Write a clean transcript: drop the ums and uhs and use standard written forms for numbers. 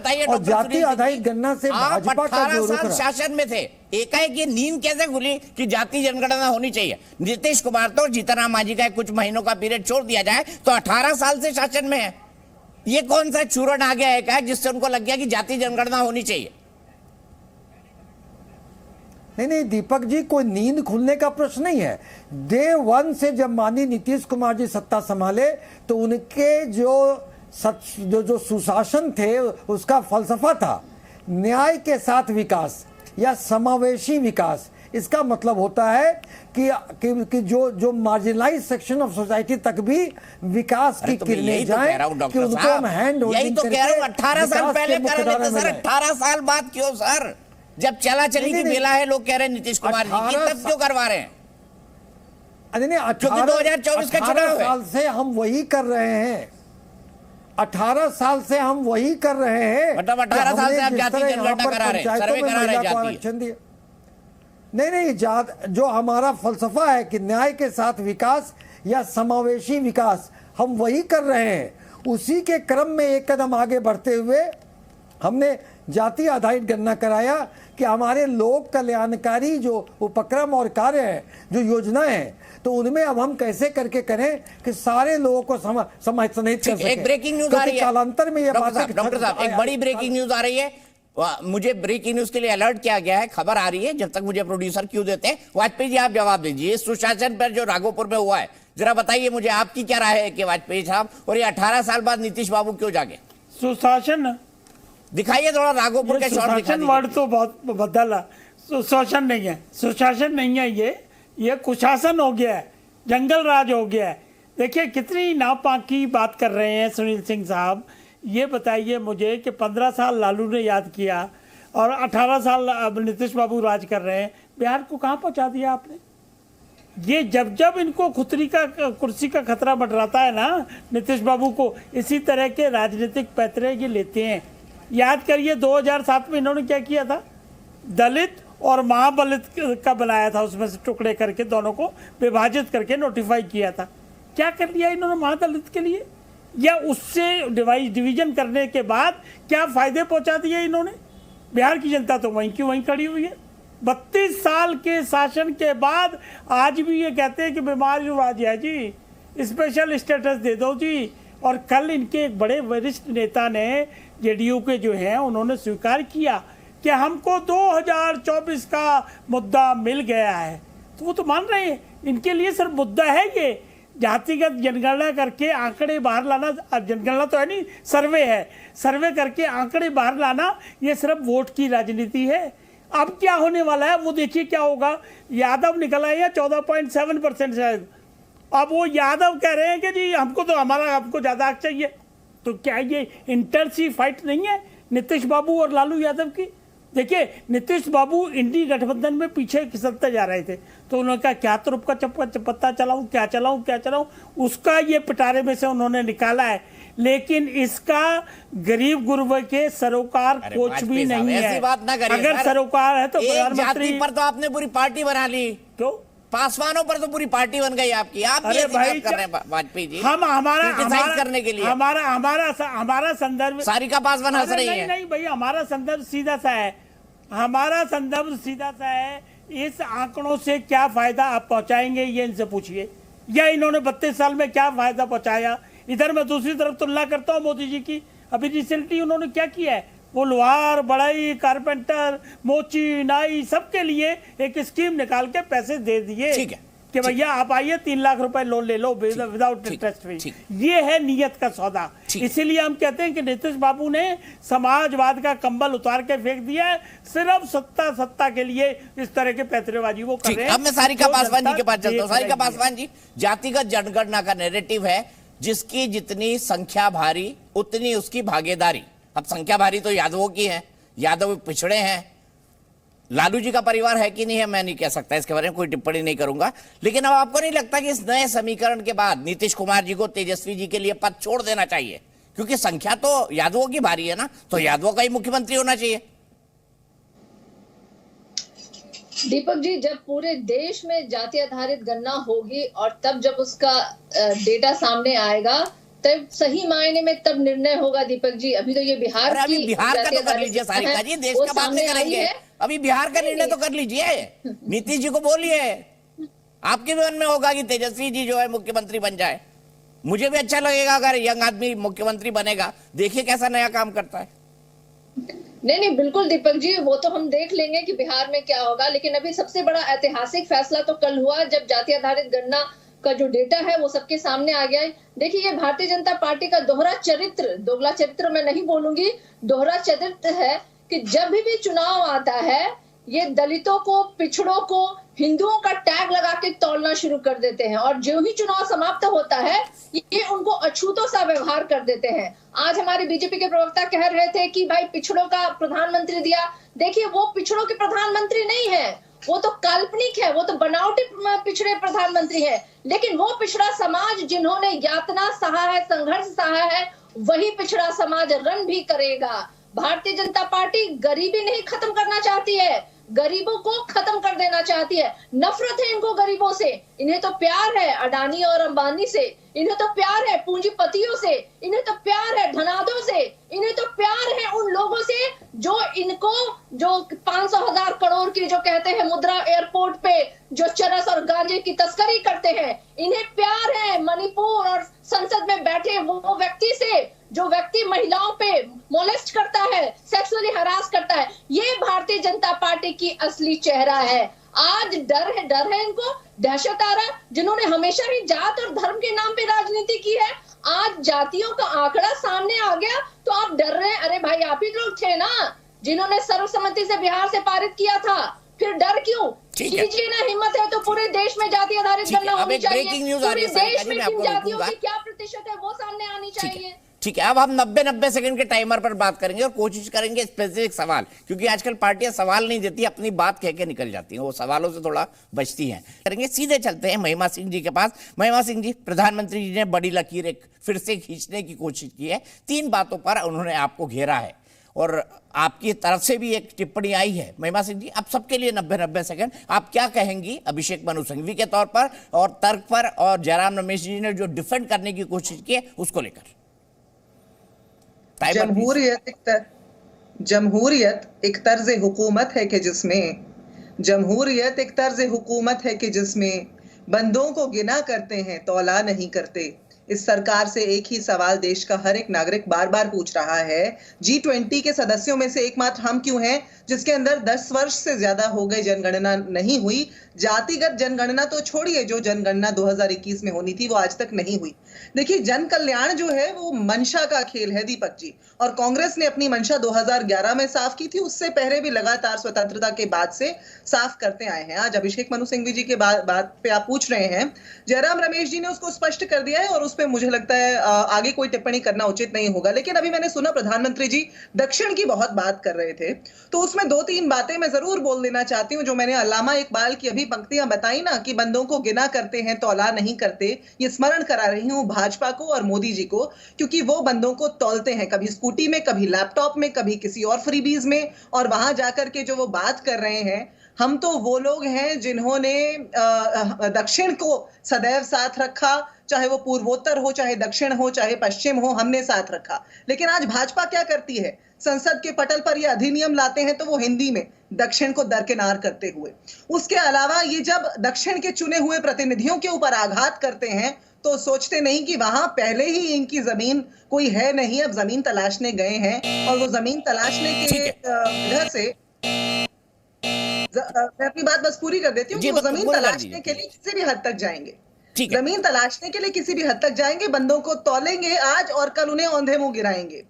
बताइए और जाति आधारित गणना से आप भाजपा का 18 जो रुख साल रहा। शासन में थे, एकाएक ये नींद कैसे खुली कि जाति जनगणना होनी चाहिए? नीतीश कुमार तो जीतनराम मांझी का कुछ महीनों का पीरियड छोड़ दिया जाए तो 18 साल से शासन में है। ये कौन सा चूरन आ गया है जिससे उनको लग गया कि जाति जनगणना होनी चाहिए? नहीं दीपक जी, कोई नींद खुलने का प्रश्न नहीं है। डे वन से जब माननीय नीतीश कुमार जी सत्ता संभाले तो उनके जो सुशासन थे उसका फलसफा था न्याय के साथ विकास या समावेशी विकास। इसका मतलब होता है कि जो मार्जिनलाइज सेक्शन ऑफ सोसाइटी तक भी विकास की किरणें जाएं, कि उनको हम हैंड यही तो कह रहा हूं, 18 साल पहले कर रहे थे सर, 18 साल बाद क्यों सर? जब चला चली की बेला है, लोग कह रहे हैं नीतीश कुमार जी की, तब क्यों करवा रहे हैं? नहीं 2024 का चुनाव साल से हम वही कर रहे हैं। 18 साल से हम वही कर रहे हैं। मतलब 18 साल से आप जाति जनगणना करा रहे हैं, सर्वे करा रहे हैं जाति। नहीं जो हमारा फलसफा है कि न्याय के साथ विकास या समावेशी विकास, हम वही कर रहे हैं। उसी के क्रम में एक कदम आगे बढ़ते हुए हमने जाति आधारित गणना कराया कि हमारे लोक कल्याणकारी जो उपक्रम और कार्य हैं, जो योजनाएं हैं, तो उनमें अब हम कैसे करके करें कि सारे लोगों को समाहित कर सकें। एक ब्रेकिंग न्यूज आ रही है कालांतर में ये डॉक्टर साहब, एक बड़ी ब्रेकिंग न्यूज आ रही है। मुझे ब्रेकिंग न्यूज के लिए अलर्ट किया गया है, खबर आ रही है, जब तक मुझे प्रोड्यूसर क्यों देते हैं। वाजपेयी जी आप जवाब दीजिए, सुशासन पर जो राघोपुर में हुआ है, जरा बताइए मुझे, आपकी क्या राय है कि वाजपेयी साहब, और ये 18 साल बाद नीतीश बाबू क्यों जागे? सुशासन दिखाइए थोड़ा राघोपुर के शॉट दिखाइए। वर्ड तो बहुत बदला, सुशासन नहीं है, सुशासन नहीं है, ये कुशासन हो गया है, जंगल राज हो गया है। देखिए कितनी नापाकी बात कर रहे हैं सुनील सिंह साहब। ये बताइए मुझे कि 15 साल लालू ने याद किया और 18 साल अब नीतीश बाबू राज कर रहे हैं। बिहार को कहाँ पहुँचा दिया आपने? ये जब इनको खुतरी का कुर्सी का खतरा मंडराता है ना नीतीश बाबू को, इसी तरह के राजनीतिक पैतरे ये लेते हैं। याद करिए 2007 में इन्होंने क्या किया था, दलित और महादलित का बनाया था, उसमें से टुकड़े करके दोनों को विभाजित करके नोटिफाई किया था। क्या कर लिया इन्होंने महादलित के लिए, या उससे डिवीजन करने के बाद क्या फायदे पहुंचा दिए इन्होंने? बिहार की जनता तो वहीं की वहीं खड़ी हुई है। 32 साल के शासन के बाद आज भी ये कहते हैं कि बीमार जो राज है जी, स्पेशल स्टेटस दे दो जी। और कल इनके एक बड़े वरिष्ठ नेता ने, जेडीयू के जो हैं, उन्होंने स्वीकार किया कि हमको 2024 का मुद्दा मिल गया है। तो वो तो मान रहे हैं, इनके लिए सिर्फ मुद्दा है ये जातिगत जनगणना करके आंकड़े बाहर लाना। जनगणना तो है नहीं, सर्वे है, सर्वे करके आंकड़े बाहर लाना, ये सिर्फ वोट की राजनीति है। अब क्या होने वाला है वो देखिए क्या होगा। यादव निकला है 14.7% शायद। अब वो यादव कह रहे हैं कि जी हमको ज़्यादा हक चाहिए। तो क्या ये इंटरसी फाइट नहीं है नीतीश बाबू और लालू यादव की? देखिए नीतीश बाबू इंडी गठबंधन में पीछे खिसकते जा रहे थे, तो उन्होंने कहा क्या तुरुप का पत्ता चलाऊं, क्या चलाऊं, उसका ये पिटारे में से उन्होंने निकाला है। लेकिन इसका गरीब गुरबे के सरोकार कुछ भी नहीं है। ऐसी बात ना करिए, अगर सरोकार है तो प्रधानमंत्री पर तो आपने पूरी पार्टी बना ली। क्यों? पासवानों पर तो पूरी पार्टी बन गई आपकी। आप अरे भाई कर रहे हैं वाजपेयी जी, हम हमारा करने के लिए हमारा संदर्भ सारिका पासवान हंस रही है। नहीं भाई, हमारा संदर्भ सीधा सा है, हमारा संदर्भ सीधा सा है। इस आंकड़ों से क्या फायदा आप पहुंचाएंगे ये इनसे पूछिए, या इन्होंने 32 साल में क्या फायदा पहुंचाया। इधर मैं दूसरी तरफ तुलना करता हूं मोदी जी की। अभी रिसेंटली उन्होंने क्या किया है, वो लोहार, बढ़ई, कारपेंटर, मोची, नाई, सबके लिए एक स्कीम निकाल के पैसे दे दिए कि भैया आप आइए 3 लाख रुपए लोन ले लो विदाउट इंटरेस्ट फ्री। ये है नियत का सौदा। इसीलिए हम कहते हैं कि नीतीश बाबू ने समाजवाद का कंबल उतार के फेंक दिया है, सिर्फ सत्ता के लिए इस तरह के पैतरेबाजी वो कर रहे हैं। अब मैं सारिका पासवान जी के पास चलता हूं। सारिका पासवान जी, जातिगत जनगणना का नैरेटिव है जिसकी जितनी संख्या भारी उतनी उसकी भागीदारी। अब संख्या भारी तो यादवों की है, यादव पिछड़े हैं। लालू जी का परिवार है कि नहीं है मैं नहीं कह सकता, इसके बारे में कोई टिप्पणी नहीं करूंगा। लेकिन अब आपको नहीं लगता कि इस नए समीकरण के बाद नीतीश कुमार जी को तेजस्वी जी के लिए पद छोड़ देना चाहिए? क्योंकि संख्या तो यादवों की भारी है ना, तो यादवों का ही मुख्यमंत्री होना चाहिए। दीपक जी, जब पूरे देश में जाति आधारित गणना होगी और तब जब उसका डेटा सामने आएगा तब सही मायने में तब निर्णय होगा दीपक जी। अभी तो ये बिहार अरे अभी की बिहार का तो जातीय कर लीजिए सारिका जी, देश वो का बात सामने नहीं आई करेंगे। है। अभी बिहार का निर्णय तो कर लीजिए, नीतीश जी को बोलिए, आपके भी मन में होगा कि तेजस्वी जी जो है मुख्यमंत्री बन जाए। मुझे भी अच्छा लगेगा अगर यंग आदमी मुख्यमंत्री बनेगा, देखिए कैसा नया काम करता है। नहीं बिल्कुल दीपक जी, वो तो हम देख लेंगे कि बिहार में क्या होगा। लेकिन अभी सबसे बड़ा ऐतिहासिक फैसला तो कल हुआ जब जाति आधारित गणना का जो डेटा है वो सबके सामने आ गया है। देखिए ये भारतीय जनता पार्टी का दोहरा चरित्र मैं नहीं बोलूंगी, दोहरा चरित्र है कि जब भी चुनाव आता है ये दलितों को, पिछड़ों को, हिंदुओं का टैग लगा के तौलना शुरू कर देते हैं, और जो ही चुनाव समाप्त होता है ये उनको अछूतों सा व्यवहार कर देते हैं। आज हमारे बीजेपी के प्रवक्ता कह रहे थे कि भाई पिछड़ों का प्रधानमंत्री दिया। देखिए वो पिछड़ों के प्रधानमंत्री नहीं है, वो तो काल्पनिक है, वो तो बनावटी पिछड़े प्रधानमंत्री है। लेकिन वो पिछड़ा समाज जिन्होंने यातना सहा है, संघर्ष सहा है, वही पिछड़ा समाज रण भी करेगा। भारतीय जनता पार्टी गरीबी नहीं खत्म करना चाहती है, गरीबों को खत्म कर देना चाहती है। नफरत है इनको गरीबों से, इन्हें तो प्यार है अडानी और अंबानी से, इन्हें तो प्यार है पूंजीपतियों से, इन्हें तो प्यार है धनादों से, इन्हें तो प्यार है उन लोगों से जो इनको जो 500,000 करोड़ की जो कहते हैं मुद्रा एयरपोर्ट पे जो चरस और गांजे की तस्करी करते हैं। इन्हें प्यार है मणिपुर और संसद में बैठे वो व्यक्ति से जो व्यक्ति महिलाओं पे मोलेस्ट करता है, सेक्सुअली हरास करता है। ये भारतीय जनता पार्टी की असली चेहरा है। आज डर है इनको, दहशत आ रहा है। जिन्होंने हमेशा ही जात और धर्म के नाम पे राजनीति की है, आज जातियों का आंकड़ा सामने आ गया तो आप डर रहे हैं। अरे भाई आप ही लोग थे ना जिन्होंने सर्वसम्मति से बिहार से पारित किया था, फिर डर क्यों? कीजिए ना, हिम्मत है तो पूरे देश में जाति आधारित गणना होनी चाहिए। पूरे देश में किन जातियों की क्या प्रतिशत है वो सामने आनी चाहिए। ठीक है, अब हम 90 सेकंड के टाइमर पर बात करेंगे और कोशिश करेंगे स्पेसिफिक सवाल, क्योंकि आजकल पार्टियां सवाल नहीं देती, अपनी बात कह के निकल जाती हैं, वो सवालों से थोड़ा बचती हैं। करेंगे, सीधे चलते हैं महिमा सिंह जी के पास। महिमा सिंह जी, प्रधानमंत्री जी ने बड़ी लकीर एक फिर से खींचने की कोशिश की है, 3 बातों पर उन्होंने आपको घेरा है और आपकी तरफ से भी एक टिप्पणी आई है। महिमा सिंह जी, अब सबके लिए 90 सेकंड, आप क्या कहेंगी अभिषेक मनु सिंघवी के तौर पर और तर्क पर, और जयराम रमेश जी ने जो डिफेंड करने की कोशिश की है उसको लेकर? जमहूरियत एक तर्ज हुकूमत है कि जिसमें जमहूरियत एक तर्ज हुकूमत है कि जिसमें बंदों को गिना करते हैं तौला नहीं करते। इस सरकार से एक ही सवाल देश का हर एक नागरिक बार बार पूछ रहा है, G20 के सदस्यों में से एकमात्र हम क्यों हैं जिसके अंदर 10 वर्ष से ज्यादा हो गए जनगणना नहीं हुई। जातिगत जनगणना तो छोड़िए, जो जनगणना 2021 में होनी थी वो आज तक नहीं हुई। देखिए, जन कल्याण जो है वो मंशा का खेल है दीपक जी, और कांग्रेस ने अपनी मंशा 2011 में साफ की थी, उससे पहले भी लगातार स्वतंत्रता के बाद से साफ करते आए हैं। आज अभिषेक मनु सिंघवी जी के बात पे आप पूछ रहे हैं, जयराम रमेश जी ने उसको स्पष्ट कर दिया है और उस पर मुझे लगता है आगे कोई टिप्पणी करना उचित नहीं होगा। लेकिन अभी मैंने सुना प्रधानमंत्री जी दक्षिण की बहुत बात कर रहे थे, तो उसमें 2-3 बातें मैं जरूर बोल देना चाहती हूँ। जो मैंने अल्लामा इकबाल की अभी पंक्तियां बताई ना कि बंदों को गिना करते हैं तौला नहीं करते, ये स्मरण करा रही हूँ भाजपा को और मोदी जी को, क्योंकि वो बंदों को तौलते हैं, कभी स्कूटी में, कभी लैपटॉप में, कभी किसी और फ्रीबीज में, और वहां जाकर के जो वो बात कर रहे हैं, हम तो वो लोग हैं जिन्होंने दक्षिण को सदैव साथ रखा, चाहे वो पूर्वोत्तर हो, चाहे दक्षिण हो, चाहे पश्चिम हो, हमने साथ रखा। लेकिन आज भाजपा क्या करती है, संसद के पटल पर ये अधिनियम लाते हैं तो वो हिंदी में दक्षिण को दरकिनार करते हुए। उसके अलावा ये जब दक्षिण के चुने हुए प्रतिनिधियों के ऊपर आघात करते हैं तो सोचते नहीं कि वहां पहले ही इनकी जमीन कोई है नहीं, अब जमीन तलाशने गए हैं, और वो जमीन तलाशने के इधर से मैं अपनी बात बस पूरी कर देती हूँ कि वो जमीन तलाशने के लिए किसी भी हद तक जाएंगे, जमीन तलाशने के लिए किसी भी हद तक जाएंगे, बंदों को तौलेंगे आज और कल उन्हें औंधे मुंह गिराएंगे।